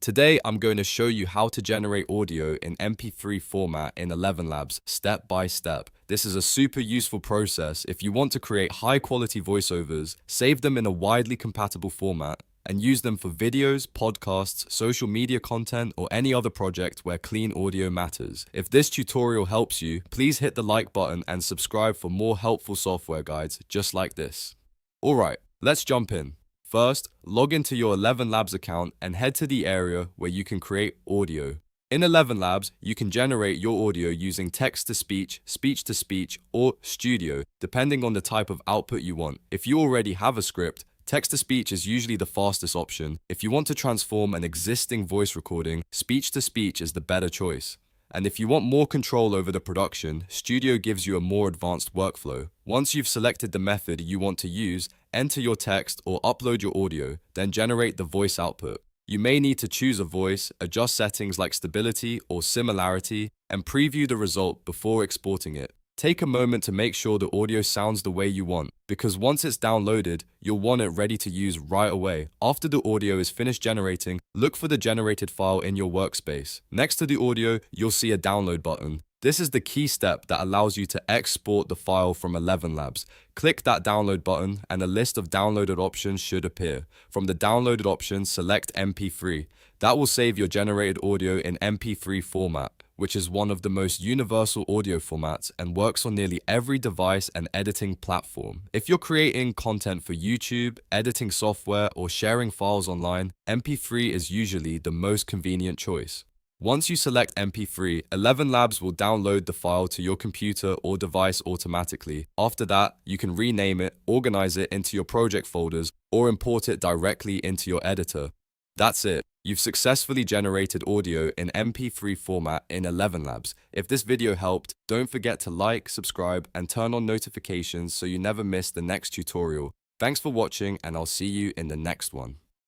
Today, I'm going to show you how to generate audio in MP3 format in ElevenLabs step by step. This is a super useful process if you want to create high-quality voiceovers, save them in a widely compatible format, and use them for videos, podcasts, social media content, or any other project where clean audio matters. If this tutorial helps you, please hit the like button and subscribe for more helpful software guides just like this. Alright, let's jump in. First, log into your ElevenLabs account and head to the area where you can create audio. In ElevenLabs, you can generate your audio using text-to-speech, speech-to-speech, or studio, depending on the type of output you want. If you already have a script, text-to-speech is usually the fastest option. If you want to transform an existing voice recording, speech-to-speech is the better choice. And if you want more control over the production, Studio gives you a more advanced workflow. Once you've selected the method you want to use, enter your text or upload your audio, then generate the voice output. You may need to choose a voice, adjust settings like stability or similarity, and preview the result before exporting it. Take a moment to make sure the audio sounds the way you want, because once it's downloaded, you'll want it ready to use right away. After the audio is finished generating, look for the generated file in your workspace. Next to the audio, you'll see a download button. This is the key step that allows you to export the file from ElevenLabs. Click that download button and a list of downloaded options should appear. From the downloaded options, select MP3. That will save your generated audio in MP3 format, which is one of the most universal audio formats and works on nearly every device and editing platform. If you're creating content for YouTube, editing software, or sharing files online, MP3 is usually the most convenient choice. Once you select MP3, ElevenLabs will download the file to your computer or device automatically. After that, you can rename it, organize it into your project folders, or import it directly into your editor. That's it. You've successfully generated audio in MP3 format in ElevenLabs. If this video helped, don't forget to like, subscribe, and turn on notifications so you never miss the next tutorial. Thanks for watching, and I'll see you in the next one.